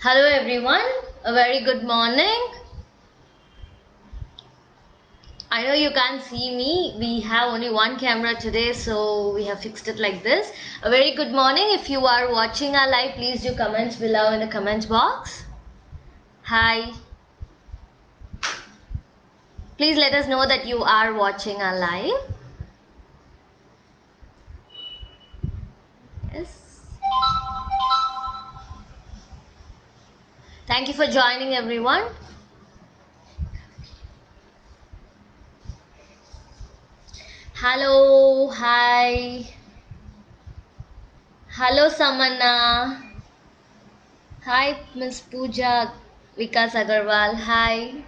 Hello everyone, a very good morning. I know you can't see me, we have only one camera today, so we have fixed it like this. A very good morning. If you are watching our live, please do comments below in the comments box. Hi. Please let us know that you are watching our live. Yes. Thank you for joining everyone. Hello, hi. Hello Samana. Hi Miss Pooja Vikas Agarwal. Hi.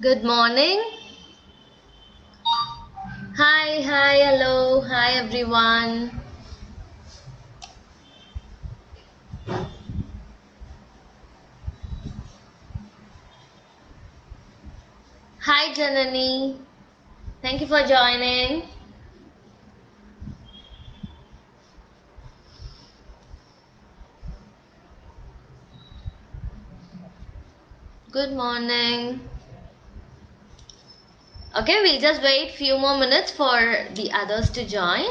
Good morning. Hi, hello, hi everyone. Hi Janani. Thank you for joining. Good morning. Okay, we'll just wait few more minutes for the others to join.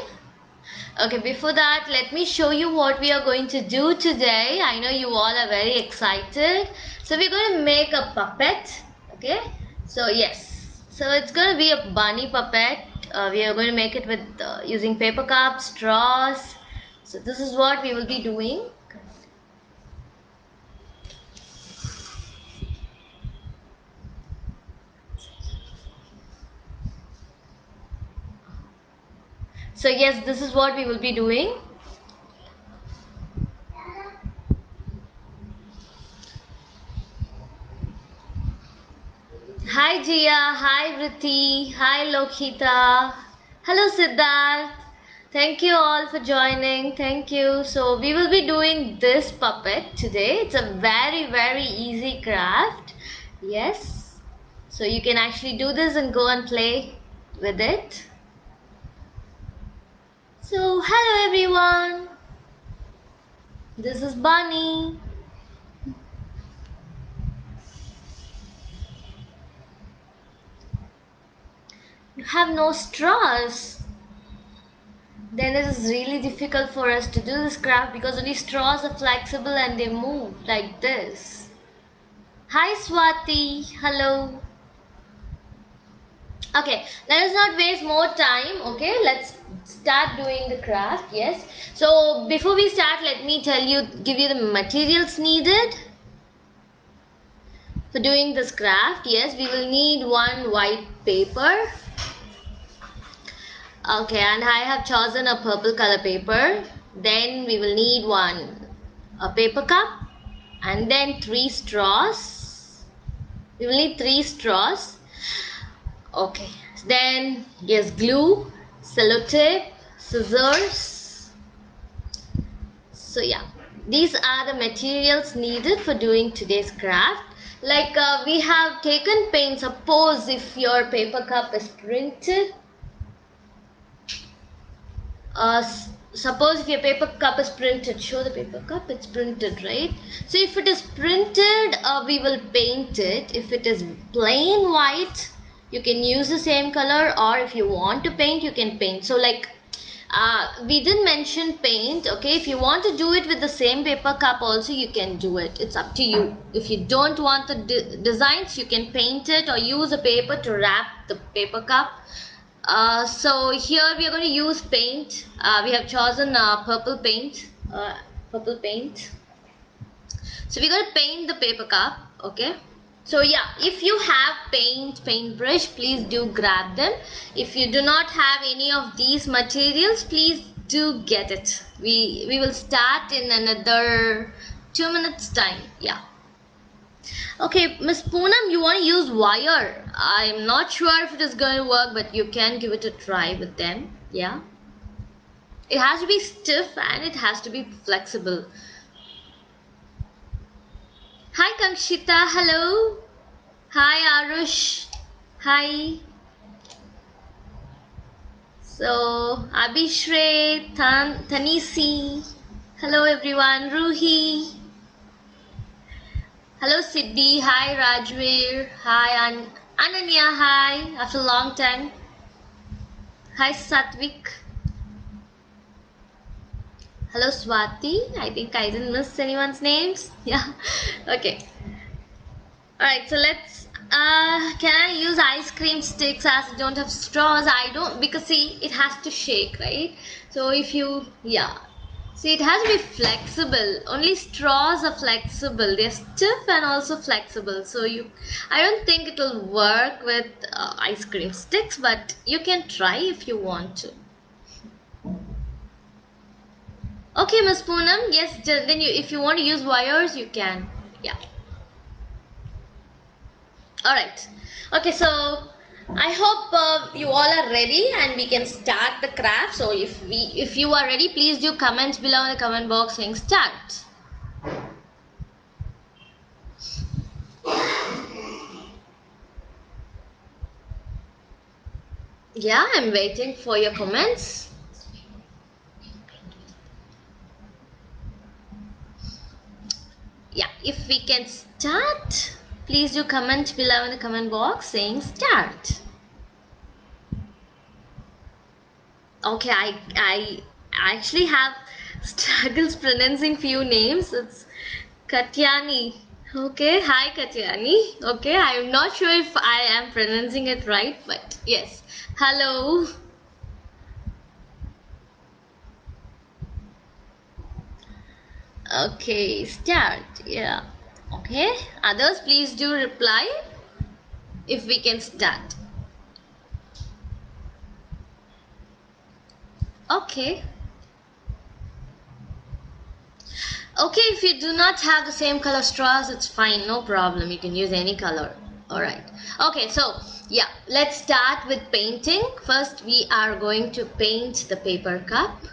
Okay, before that, let me show you what we are going to do today. I know you all are very excited. So we're going to make a puppet. Okay, so yes, so it's going to be a bunny puppet. We are going to make it with using paper cups, straws. So this is what we will be doing. So yes, this is what we will be doing. Hi Jia, hi Vritti, hi Lokita, hello Siddharth. Thank you all for joining. Thank you. So we will be doing this puppet today. It's a very easy craft. Yes. So you can actually do this and go and play with it. So hello everyone. This is Bunny. You have no straws. Then it is really difficult for us to do this craft because only straws are flexible and they move like this. Hi Swati, hello. Okay, let us not waste more time. Okay, let's start doing the craft. Yes, so before we start, let me give you the materials needed for doing this craft. Yes, we will need one white paper. Okay, and I have chosen a purple color paper. Then we will need a paper cup, and then 3 straws. We will need 3 straws. Okay, then yes, glue, sellotape, scissors. So yeah, these are the materials needed for doing today's craft. Like we have taken paint. Suppose if your paper cup is printed, suppose if your paper cup is printed, show the paper cup, it's printed, right? So if it is printed, we will paint it. If it is plain white, you can use the same color, or if you want to paint, you can paint. So like we didn't mention paint. Okay, if you want to do it with the same paper cup also, you can do it. It's up to you. If you don't want the designs, you can paint it or use a paper to wrap the paper cup. So here we are going to use paint. We have chosen purple paint. Purple paint. So we're going to paint the paper cup. Okay. So yeah, if you have paintbrush, please do grab them. If you do not have any of these materials, please do get it. We will start in another 2 minutes time. Yeah. Okay, Miss Poonam, you want to use wire. I'm not sure if it is going to work, but you can give it a try with them. Yeah. It has to be stiff and it has to be flexible. Hi, Kankshita. Hello. Hi, Arush. Hi. So, Abhishray, Tanisi. Hello, everyone. Ruhi. Hello Siddhi, hi Rajveer, hi Ananya, hi after a long time. Hi Satvik. Hello Swati. I think I didn't miss anyone's names. Yeah. Okay. Alright, so let's can I use ice cream sticks as I don't have straws? I don't, because see it has to shake, right? So if you, yeah. See, it has to be flexible. Only straws are flexible. They're stiff and also flexible. So I don't think it will work with ice cream sticks, but you can try if you want to. Okay, Miss Poonam. Yes, then if you want to use wires, you can. Yeah. All right. Okay, so I hope you all are ready and we can start the craft. So if you are ready, please do comment below in the comment box saying start. Yeah, I'm waiting for your comments. Yeah, if we can start, please do comment below in the comment box saying start. Okay, I actually have struggles pronouncing few names. It's Katyani. Okay, hi Katyani. Okay, I'm not sure if I am pronouncing it right, but yes. Hello. Okay, start. Yeah. Okay. Others, please do reply if we can start. Okay. Okay, if you do not have the same color straws, it's fine, no problem. You can use any color. Alright. Okay, so yeah, let's start with painting. First, we are going to paint the paper cup.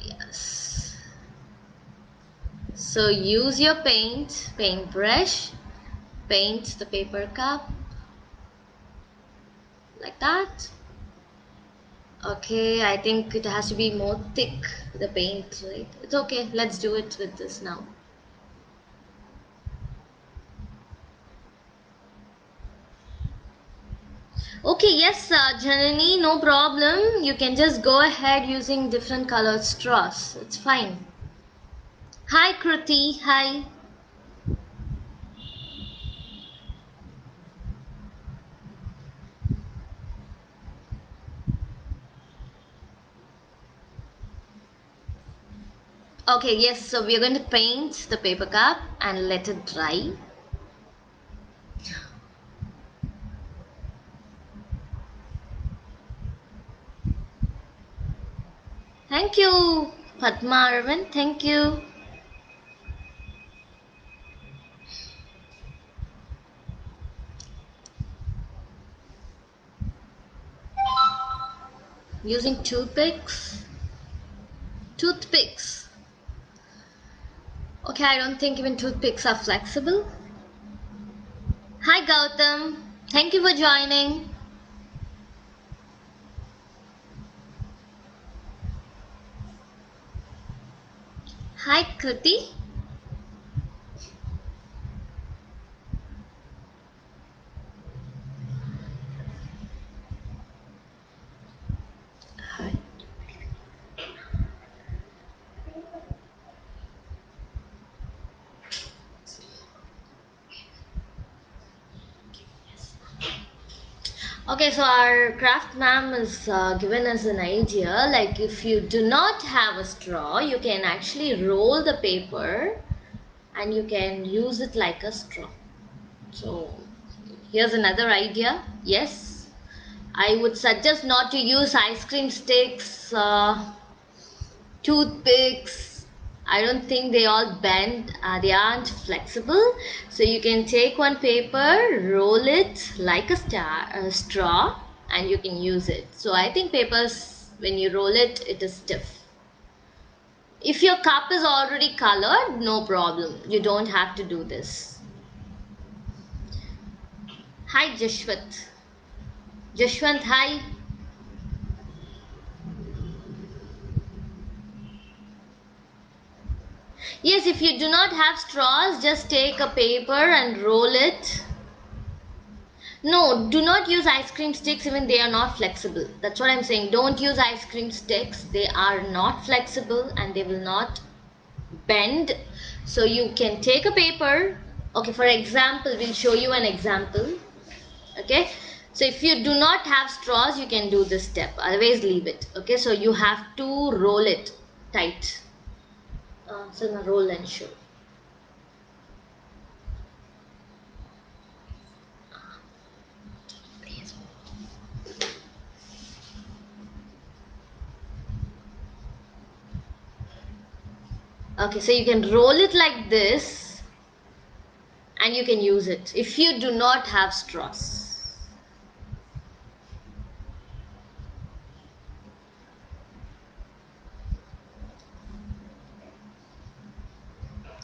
Yes. So use your paintbrush, paint the paper cup like that. Okay, I think it has to be more thick, the paint, right? It's okay, let's do it with this now. Okay, yes, Janani, no problem. You can just go ahead using different colored straws. It's fine. Hi, Kruti. Hi. Okay, yes, so we're going to paint the paper cup and let it dry. Thank you, Padma Arvind. Thank you. Using toothpicks. Toothpicks. Okay, I don't think even toothpicks are flexible. Hi, Gautam. Thank you for joining. Hi, Kruti. Okay, so our craft ma'am has given us an idea. Like, if you do not have a straw, you can actually roll the paper and you can use it like a straw. So, here's another idea. Yes, I would suggest not to use ice cream sticks, toothpicks. I don't think they all bend, they aren't flexible. So you can take one paper, roll it like a straw, and you can use it. So I think papers, when you roll it, it is stiff. If your cup is already colored, no problem, you don't have to do this. Hi Jashwant. Jashwant, hi. Yes, if you do not have straws, just take a paper and roll it. No, do not use ice cream sticks, even they are not flexible. That's what I'm saying. Don't use ice cream sticks. They are not flexible and they will not bend. So you can take a paper. Okay, for example, we'll show you an example. Okay, so if you do not have straws, you can do this step. Otherwise, leave it. Okay, so you have to roll it tight. Salma, roll and show. Okay, so you can roll it like this and you can use it if you do not have straws.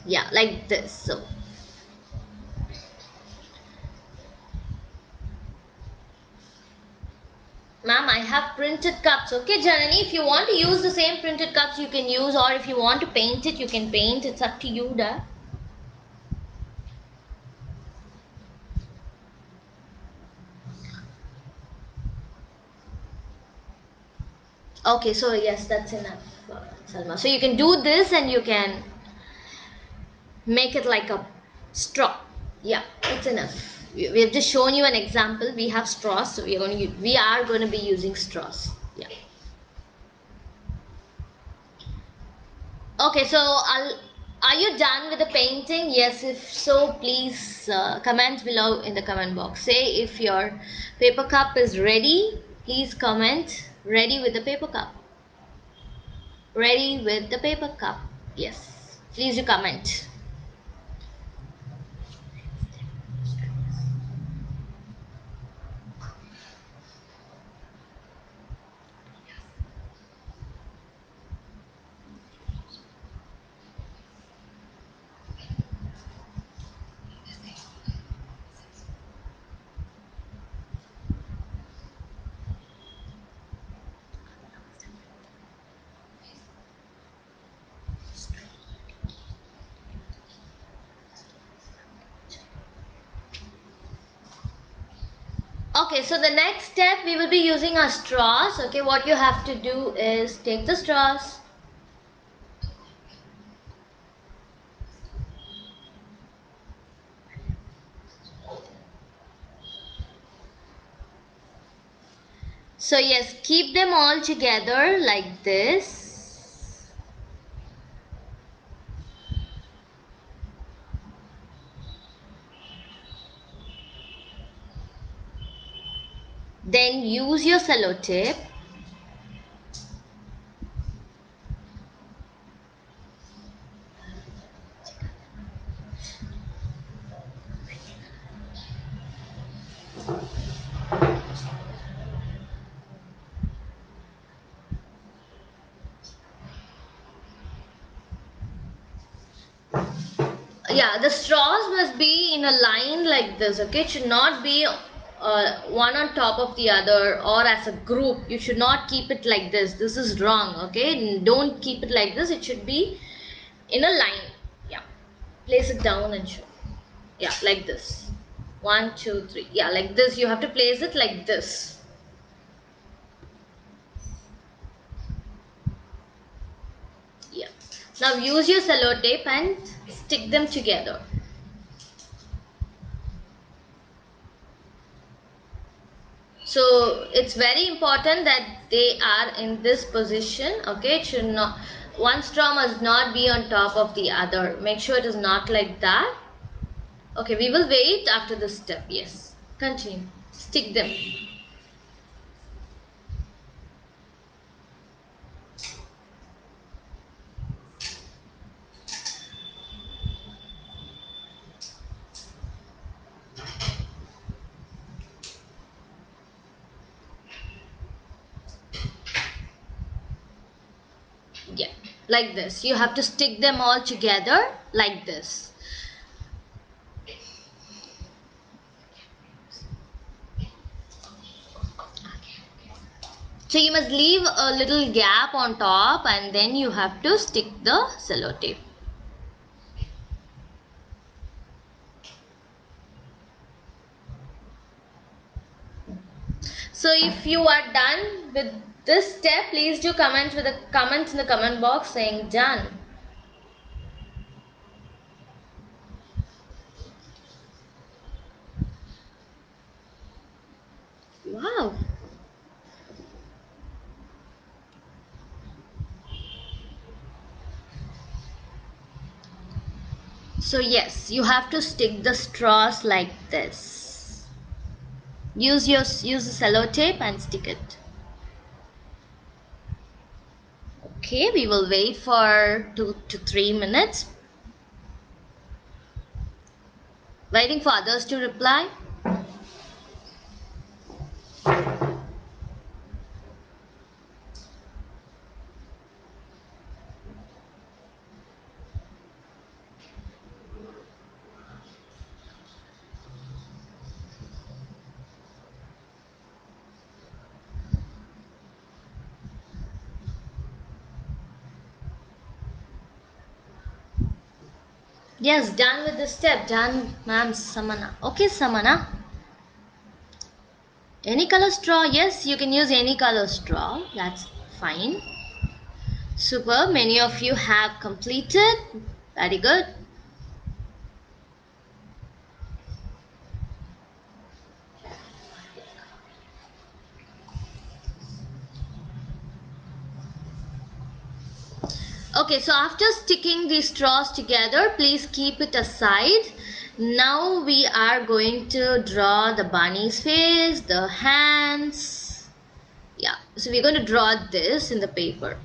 Yeah, like this. So ma'am, I have printed cups. Okay, Janani, if you want to use the same printed cups, you can use, or if you want to paint it, you can paint. It's up to you, da. Okay, so yes, that's enough, Salma. So you can do this and you can make it like a straw. Yeah, it's enough. We have just shown you an example. We have straws, so we are going to be using straws. Yeah. Okay, so are you done with the painting? Yes, if so, please comment below in the comment box. Say if your paper cup is ready. Please comment ready with the paper cup. Ready with the paper cup. Yes, please do comment. Okay, so the next step we will be using our straws. Okay, what you have to do is take the straws. So yes, keep them all together like this. Then use your sellotape. Yeah, the straws must be in a line like this. Okay, it should not be one on top of the other or as a group. You should not keep it like this. This is wrong. Okay, don't keep it like this. It should be in a line. Yeah, place it down and show. Yeah, like this. 1 2 3. Yeah, like this. You have to place it like this. Yeah, now use your sellotape and stick them together. So it's very important that they are in this position. Okay, it should not, one straw must not be on top of the other. Make sure it is not like that. Okay, we will wait after this step. Yes, continue. Stick them. Yeah, like this. You have to stick them all together like this. So you must leave a little gap on top and then you have to stick the sellotape. So if you are done with this step, please do comment with a comment in the comment box saying done. Wow. So yes, you have to stick the straws like this. Use the sellotape and stick it. Okay, we will wait for 2 to 3 minutes. Waiting for others to reply. Yes, done with the step. Done, ma'am. Samana. Okay, Samana. Any color straw? Yes, you can use any color straw. That's fine. Super. Many of you have completed. Very good. Okay, so after sticking these straws together, please keep it aside. Now we are going to draw the bunny's face, the hands. Yeah, so we're going to draw this in the paper.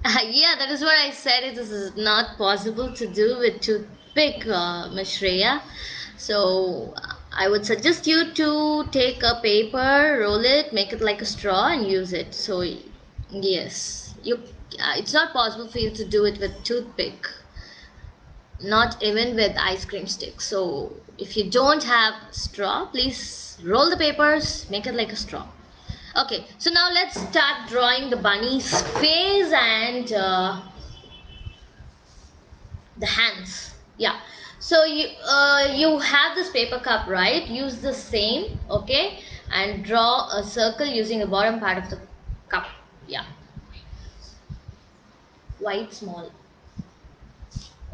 Yeah, that is what I said. It is not possible to do with toothpick, Ms. Shreya. So I would suggest you to take a paper, roll it, make it like a straw, and use it. So yes, it's not possible for you to do it with toothpick, not even with ice cream stick. So if you don't have straw, please roll the papers, make it like a straw. Okay, so now let's start drawing the bunny's face and the hands. Yeah, so you have this paper cup, right? Use the same, okay, and draw a circle using the bottom part of the cup. Yeah, white small.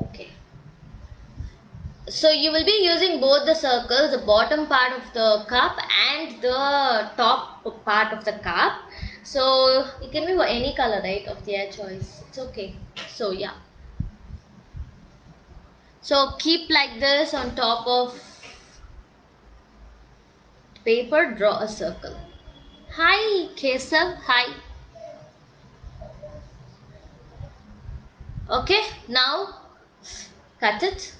Okay, so you will be using both the circles, the bottom part of the cup and the top part of the cup. So it can be any color, right, of their choice. It's okay. So yeah, so keep like this on top of paper, draw a circle. Hi Kesav, hi. Okay, now cut it.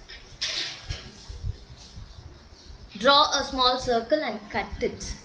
Draw a small circle and cut it.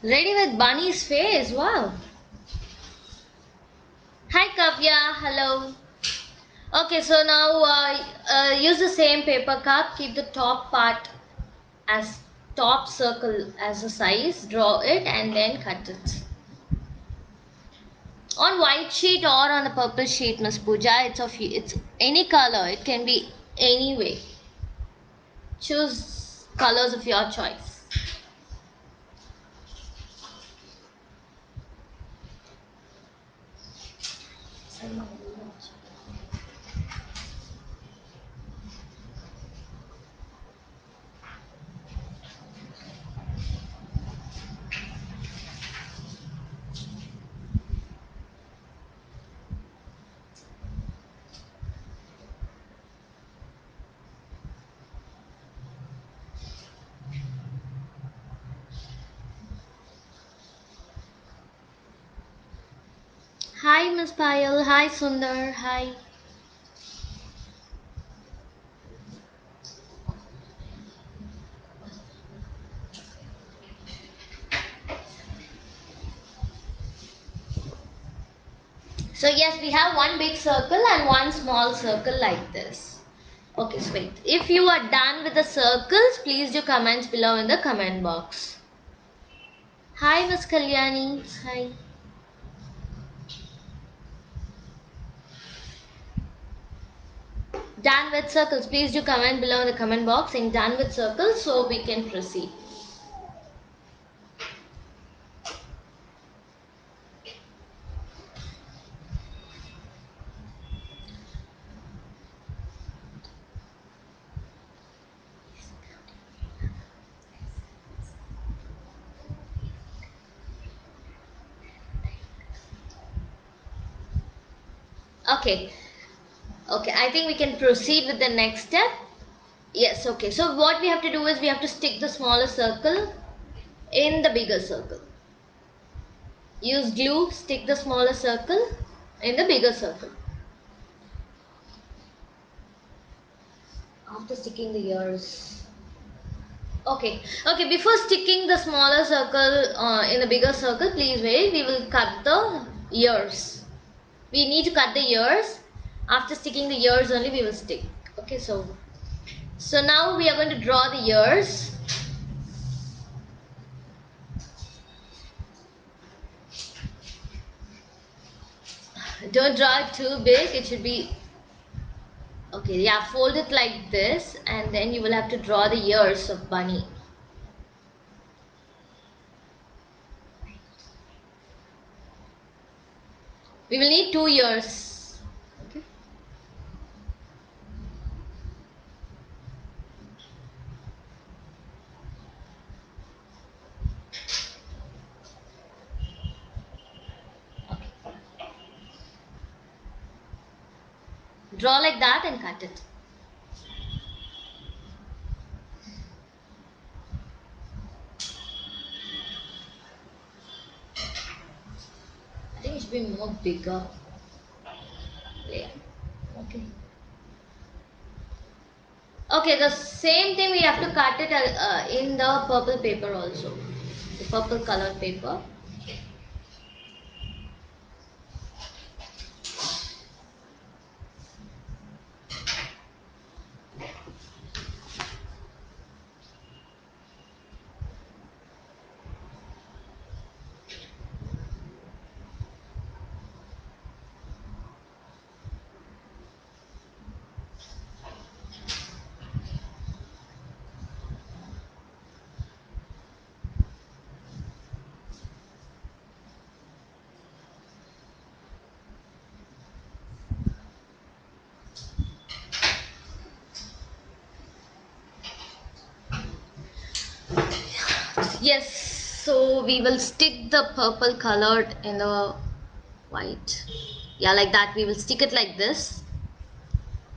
Ready with bunny's face, wow. Hi Kavya, hello. Okay, so now use the same paper cup, keep the top part as top circle as a size, draw it and then cut it. On white sheet or on a purple sheet, Miss Pooja, it's any color, it can be any way. Choose colors of your choice. Miss Payal. Hi, Sundar. Hi. So yes, we have one big circle and one small circle like this. Okay, so wait. If you are done with the circles, please do comments below in the comment box. Hi, Miss Kalyani. Hi. Done with circles. Please do comment below in the comment box saying done with circles so we can proceed. Okay. Okay, I think we can proceed with the next step. Yes, okay. So what we have to do is we have to stick the smaller circle in the bigger circle. Use glue, stick the smaller circle in the bigger circle. After sticking the ears. Okay, okay, before sticking the smaller circle in the bigger circle, please wait, we will cut the ears. We need to cut the ears. After sticking the ears only we will stick. Okay, so now we are going to draw the ears. Don't draw it too big, it should be okay. Yeah, fold it like this and then you will have to draw the ears of bunny. We will need 2 ears. Okay. Draw like that and cut it. I think it should be more bigger. Yeah. Okay. Okay, the same thing we have to cut it in the purple paper also. The purple colored paper. Yes, so we will stick the purple colored in the white. Yeah, like that. We will stick it like this.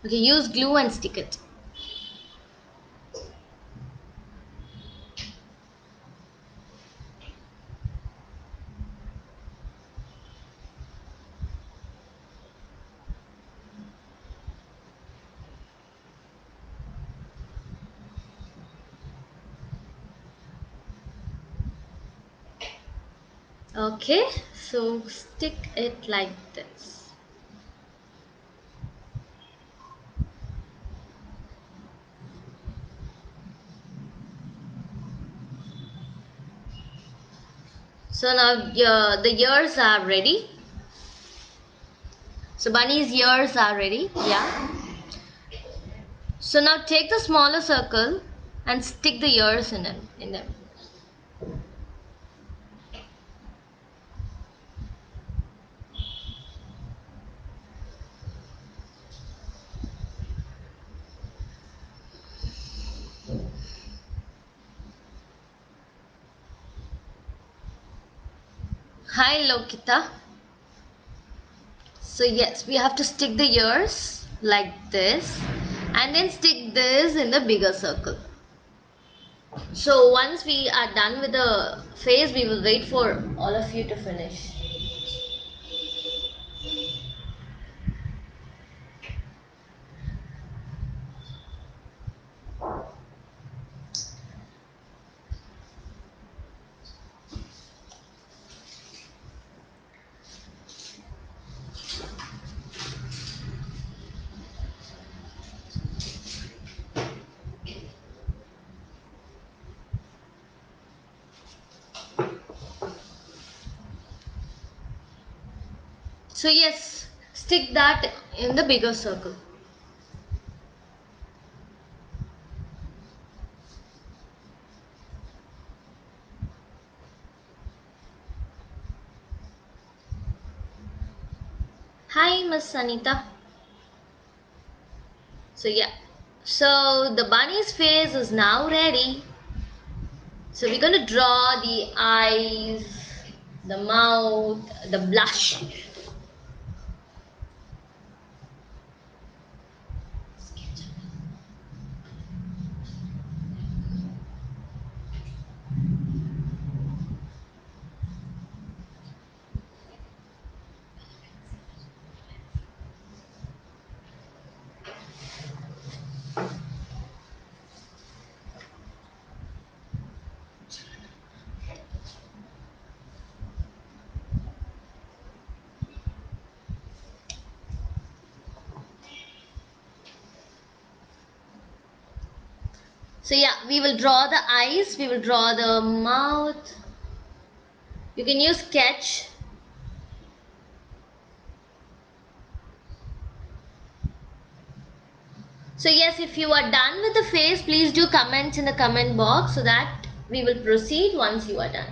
Okay, use glue and stick it. Okay, so stick it like this. So now the ears are ready. So bunny's ears are ready. Yeah. So now take the smaller circle and stick the ears in them. Hi Lokita. So yes, we have to stick the ears like this and then stick this in the bigger circle. So once we are done with the face, we will wait for all of you to finish. So yes, stick that in the bigger circle. Hi, Miss Anita. So yeah, so the bunny's face is now ready. So we're gonna draw the eyes, the mouth, the blush. So yeah, we will draw the eyes, we will draw the mouth. You can use sketch. So yes, if you are done with the face, please do comment in the comment box so that we will proceed once you are done.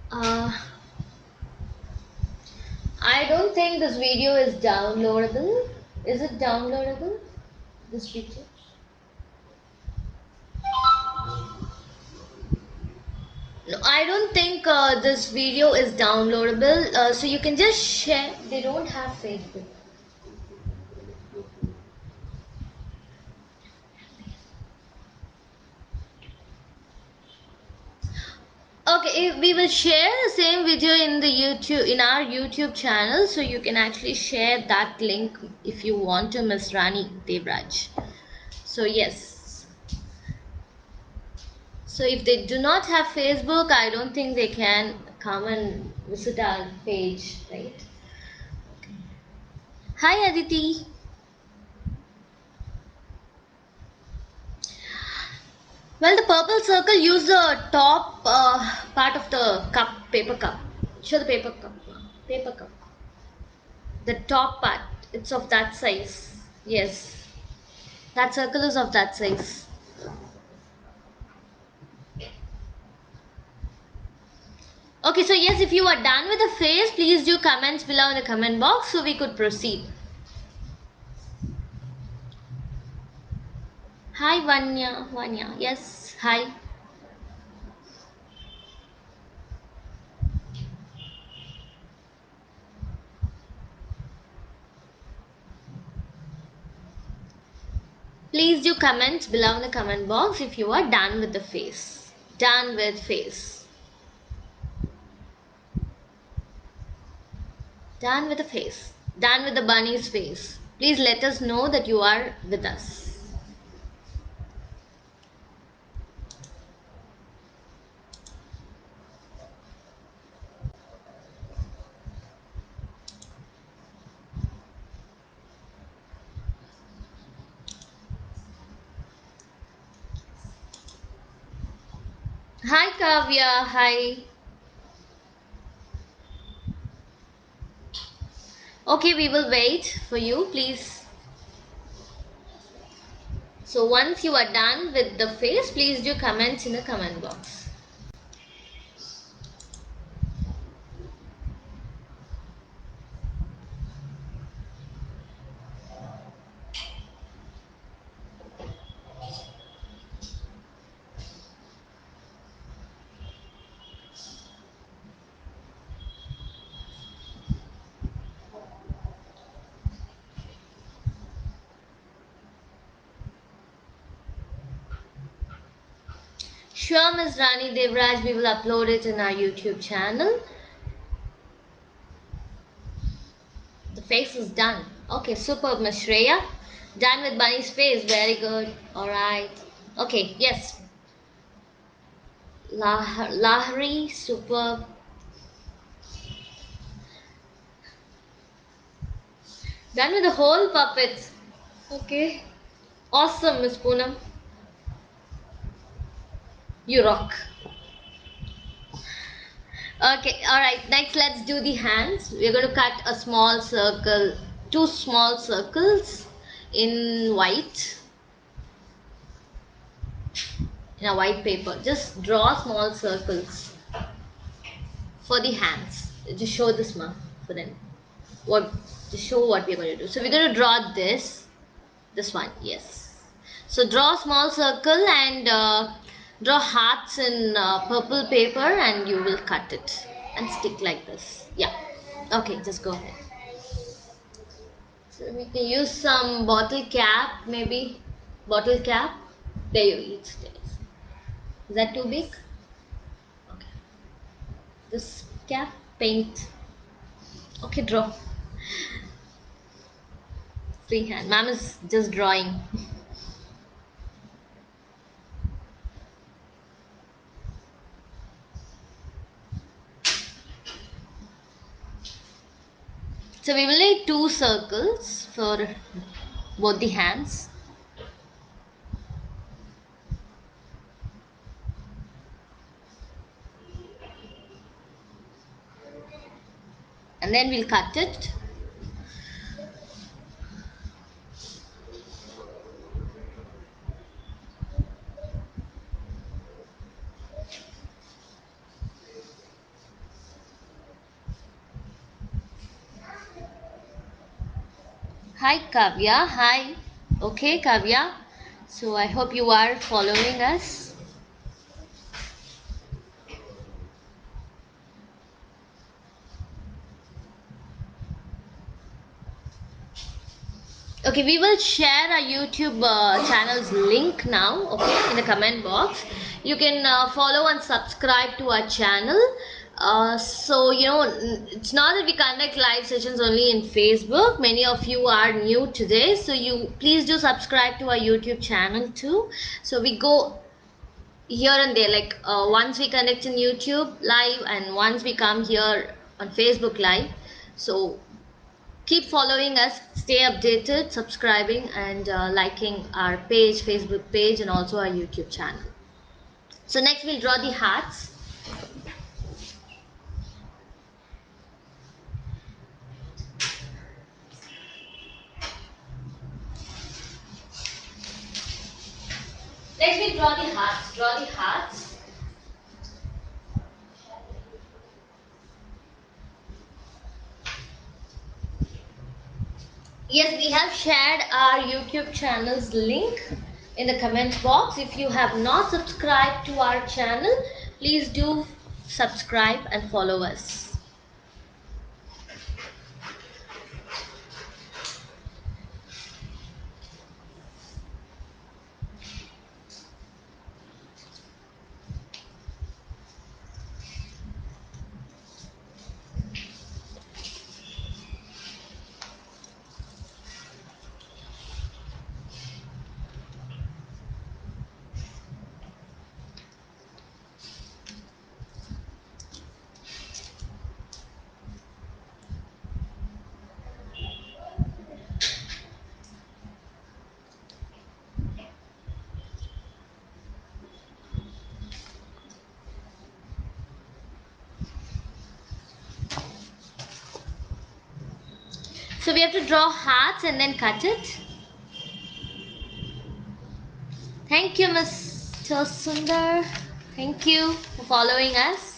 Uh, I don't think this video is downloadable. Is it downloadable? This video? No, I don't think this video is downloadable. So you can just share. They don't have Facebook. Okay, we will share the same video in the YouTube in our YouTube channel, so you can actually share that link if you want to, Miss Rani Devraj. So yes. So if they do not have Facebook, I don't think they can come and visit our page, right? Hi Aditi. Well, the purple circle, use the top part of the cup, paper cup. Show the paper cup. Paper cup. The top part. It's of that size. Yes. That circle is of that size. Okay, so yes, if you are done with the face, please do comments below in the comment box so we could proceed. Hi Vanya. Vanya. Yes. Hi. Please do comment below in the comment box if you are done with the face. Done with face. Done with the face. Done with the bunny's face. Please let us know that you are with us. Hi Kavya. Hi. Okay, we will wait for you, please. So once you are done with the face, please do comment in the comment box. Sure, Ms. Rani Devraj, we will upload it in our YouTube channel. The face is done. Okay, superb, Ms. Shreya. Done with Bunny's face. Very good. Alright. Okay, yes. Lahari, superb. Done with the whole puppets. Okay. Awesome, Miss Poonam. You rock. Okay, alright. Next, let's do the hands. We're going to cut a small circle, two small circles in white. In a white paper. Just draw small circles for the hands. Just show this mark for them. What? To show what we're going to do. So we're going to draw this one, yes. So draw a small circle and draw hearts in purple paper, and you will cut it and stick like this. Yeah. Okay, just go ahead. So we can use some bottle cap, maybe bottle cap. There you go. Is that too big? Okay. This cap, paint. Okay, draw. Freehand. Ma'am is just drawing. So we will need two circles for both the hands. And then we'll cut it. Hi Kavya, hi. Okay Kavya, so I hope you are following us. Okay, we will share our YouTube channel's link now, okay, in the comment box. You can follow and subscribe to our channel. So it's not that we conduct live sessions only in Facebook. Many of you are new today, so you please do subscribe to our YouTube channel too. So we go here and there, like once we connect in YouTube live and once we come here on Facebook live. So keep following us, stay updated, subscribing and liking our page, Facebook page, and also our YouTube channel. So next we'll draw the hearts. Next we'll draw the hearts. Draw the hearts. Yes, we have shared our YouTube channel's link in the comment box. If you have not subscribed to our channel, please do subscribe and follow us. So we have to draw hearts and then cut it. Thank you, Mr. Sundar. Thank you for following us.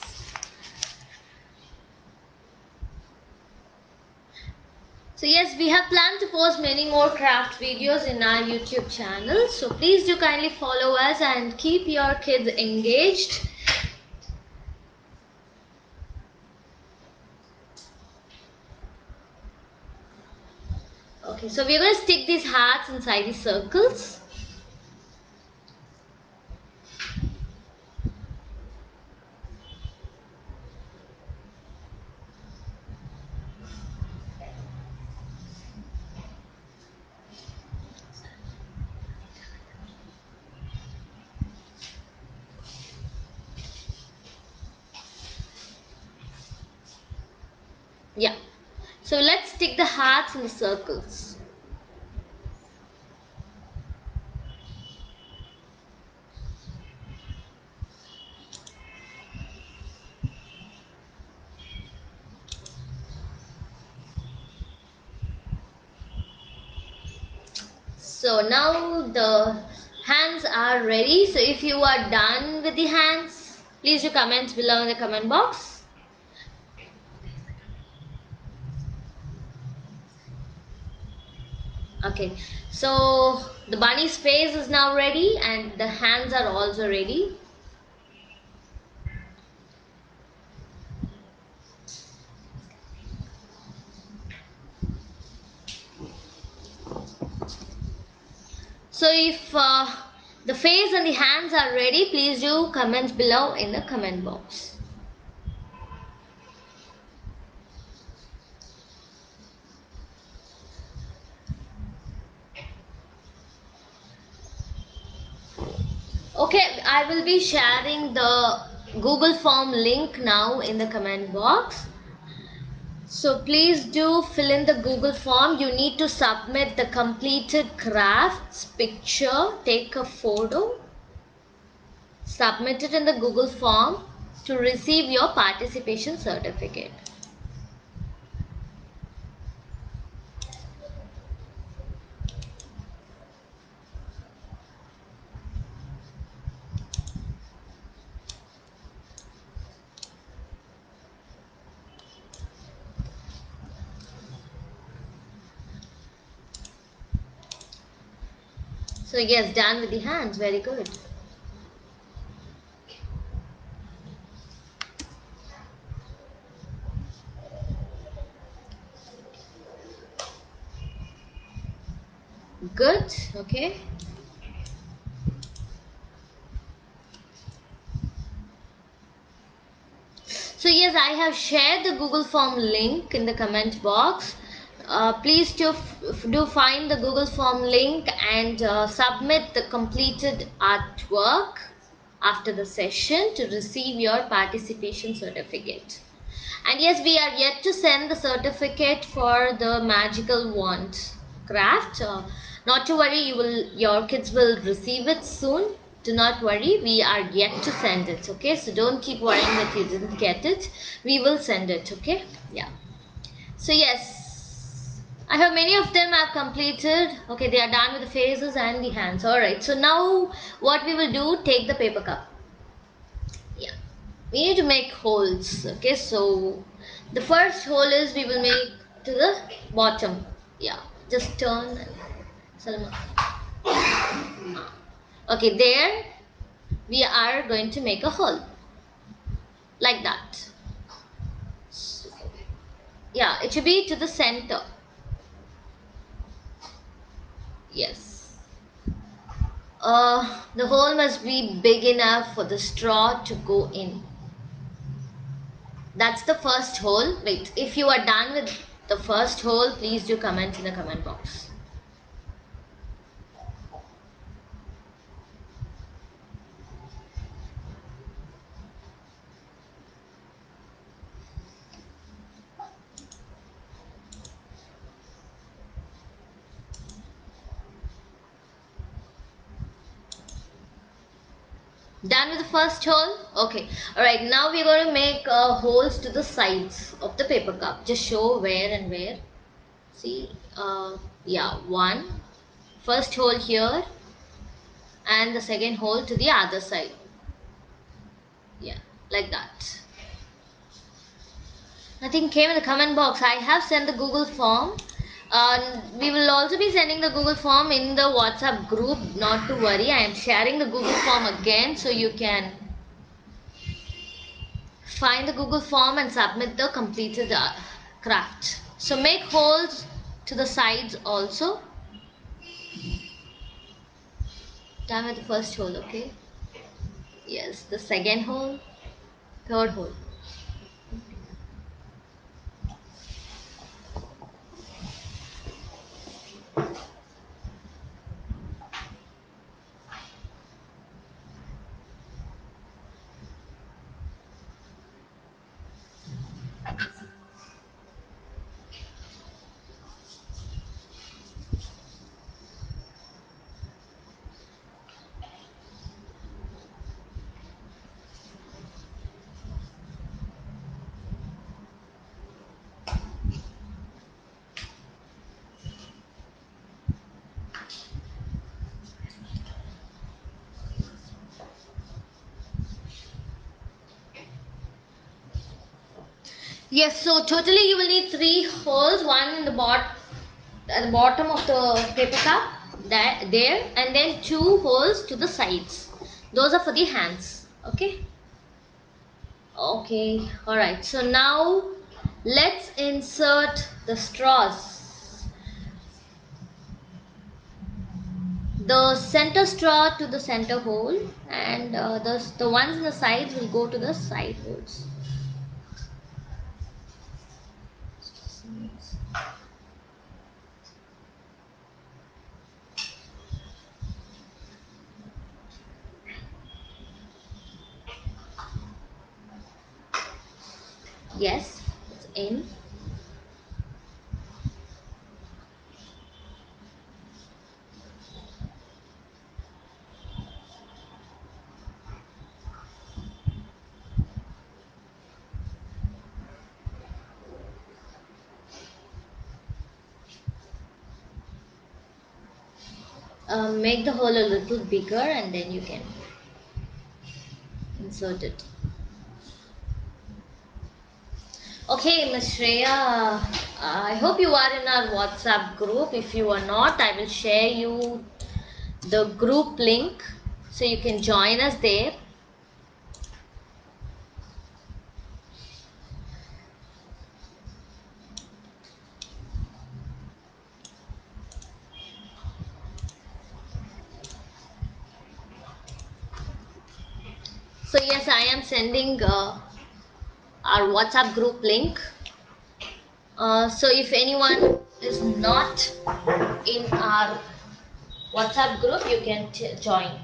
So yes, we have planned to post many more craft videos in our YouTube channel. So please do kindly follow us and keep your kids engaged. Okay, so we're going to stick these hearts inside the circles. Yeah. So let's stick the hearts in the circles. So now the hands are ready. So if you are done with the hands, please do comment below in the comment box. Okay, so the bunny's face is now ready and the hands are also ready. So if the face and the hands are ready, please do comment below in the comment box. Okay, I will be sharing the Google form link now in the comment box. So please do fill in the Google form. You need to submit the completed crafts picture, take a photo, submit it in the Google form to receive your participation certificate. So yes, done with the hands. Very good. Good. Okay. So yes, I have shared the Google form link in the comment box. Please do find the Google form link and submit the completed artwork after the session to receive your participation certificate. And yes, we are yet to send the certificate for the magical wand craft. Not to worry, your kids will receive it soon. Do not worry, we are yet to send it. Okay, so don't keep worrying that you didn't get it. We will send it. Okay, yeah. So yes, I have many of them have completed. Okay, they are done with the faces and the hands. All right. So now what we will do? Take the paper cup. Yeah, we need to make holes. Okay, so the first hole is we will make to the bottom. Yeah, just turn, Salma. Okay, there we are going to make a hole like that. Yeah, it should be to the center. Yes. The hole must be big enough for the straw to go in. That's the first hole. Wait, if you are done with the first hole, please do comment in the comment box. Done with the first hole? Okay. Alright, now we're going to make holes to the sides of the paper cup. Just show where and where. See? Yeah, one. First hole here. And the second hole to the other side. Yeah, like that. Nothing came in the comment box. I have sent the Google form. We will also be sending the Google form in the WhatsApp group. Not to worry. I am sharing the Google form again so you can find the Google form and submit the completed craft. So make holes to the sides also. Done with the first hole, okay? Yes, the second hole, third hole. Yes, so totally you will need 3 holes, one in the at the bottom of the paper cup, that there, and then 2 holes to the sides. Those are for the hands. Okay. Okay. All right. So now let's insert the straws. The center straw to the center hole, and the ones in the sides will go to the side holes. Yes, it's in. Make the hole a little bigger, and then you can insert it. Okay, Ms. Shreya, I hope you are in our WhatsApp group. If you are not, I will share you the group link so you can join us there. So yes, I am sending our WhatsApp group link. So if anyone is not in our WhatsApp group, you can join.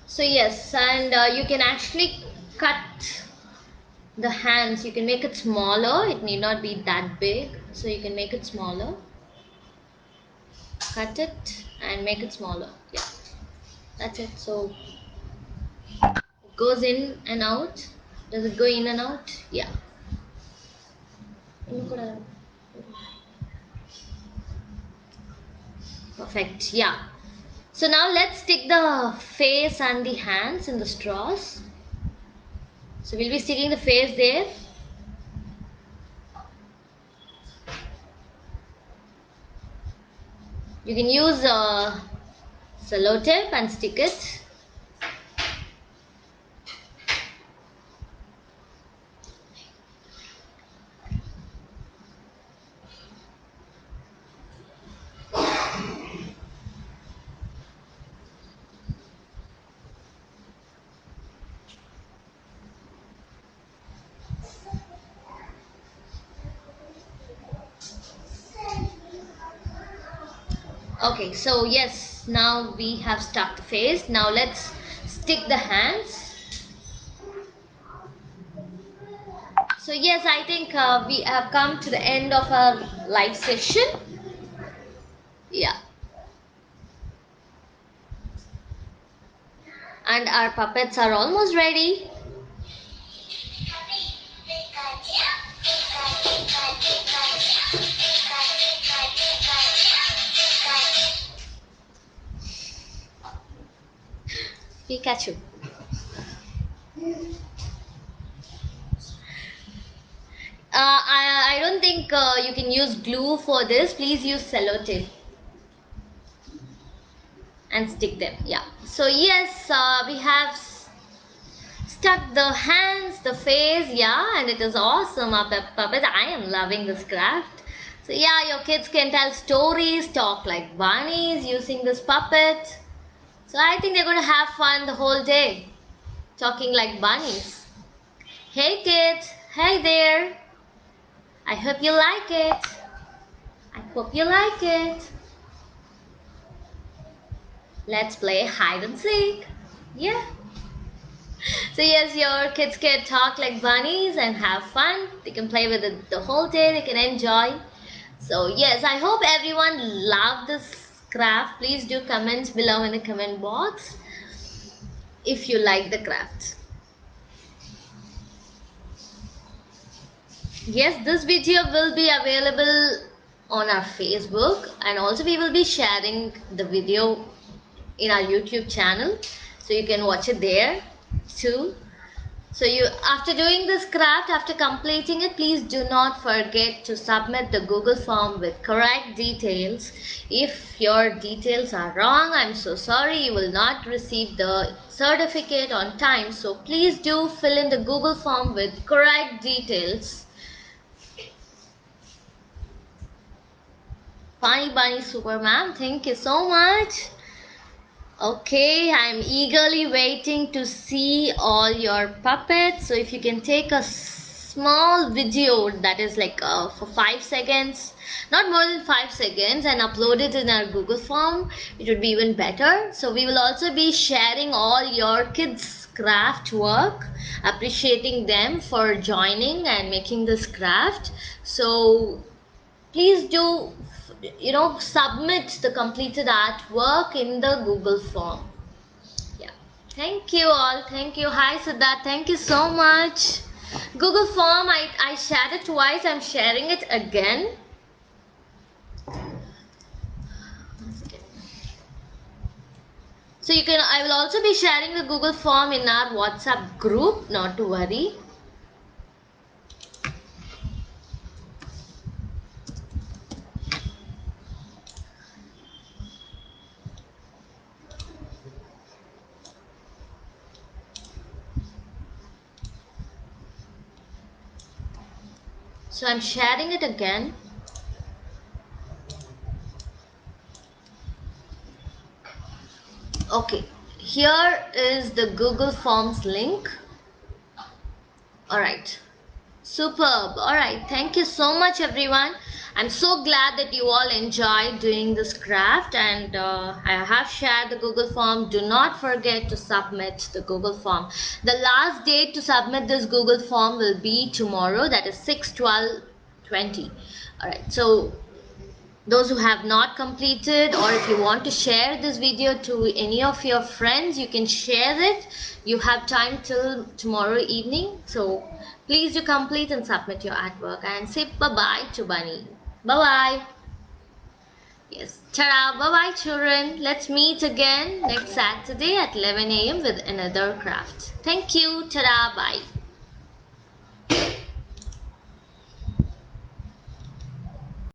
So yes, and you can actually cut the hands. You can make it smaller. It need not be that big, so you can make it smaller. Cut it and make it smaller. Yeah, that's it. So it goes in and out. Does it go in and out? Yeah. Perfect. Yeah. So now let's stick the face and the hands in the straws. So we'll be sticking the face there. You can use sellotape and stick it. Okay, so yes, now we have stuck the face. Now let's stick the hands. So yes, I think we have come to the end of our live session. Yeah. And our puppets are almost ready. Pikachu. I don't think you can use glue for this. Please use sellotape and stick them. Yeah. So yes, we have stuck the hands, the face. Yeah, and it is awesome. Puppet. I am loving this craft. So yeah, your kids can tell stories, talk like bunnies using this puppet. So I think they're going to have fun the whole day, talking like bunnies. Hey kids, hey there. I hope you like it. I hope you like it. Let's play hide and seek. Yeah. So yes, your kids can talk like bunnies and have fun. They can play with it the whole day. They can enjoy. So yes, I hope everyone loved this craft. Please do comment below in the comment box. if you like the craft. Yes, this video will be available on our Facebook, and also we will be sharing the video in our YouTube channel, so you can watch it there too. So you, after doing this craft, after completing it, please do not forget to submit the Google form with correct details. If your details are wrong, I'm so sorry, you will not receive the certificate on time. So please do fill in the Google form with correct details. Funny Bunny Superman, thank you so much. Okay, I'm eagerly waiting to see all your puppets. So if you can take a small video that is like for 5 seconds, not more than 5 seconds, and upload it in our Google form, it would be even better. So we will also be sharing all your kids craft work, appreciating them for joining and making this craft. So please do, submit the completed artwork in the Google form. Yeah, thank you all, thank you. Hi Siddharth, thank you so much. Google form, I shared it twice, I'm sharing it again. So you can, I will also be sharing the Google form in our WhatsApp group, not to worry. So I'm sharing it again. Okay, here is the Google Forms link. Alright, superb. Alright, thank you so much everyone. I'm so glad that you all enjoyed doing this craft, and I have shared the Google form. Do not forget to submit the Google form. The last date to submit this Google form will be tomorrow, that is 6/12/20. Alright, so those who have not completed, or if you want to share this video to any of your friends, you can share it. You have time till tomorrow evening, so please do complete and submit your artwork, and say bye bye to Bunny. Bye bye. Yes, ta-da, bye bye children. Let's meet again next Saturday at 11 a.m. with another craft. Thank you, ta-da, bye.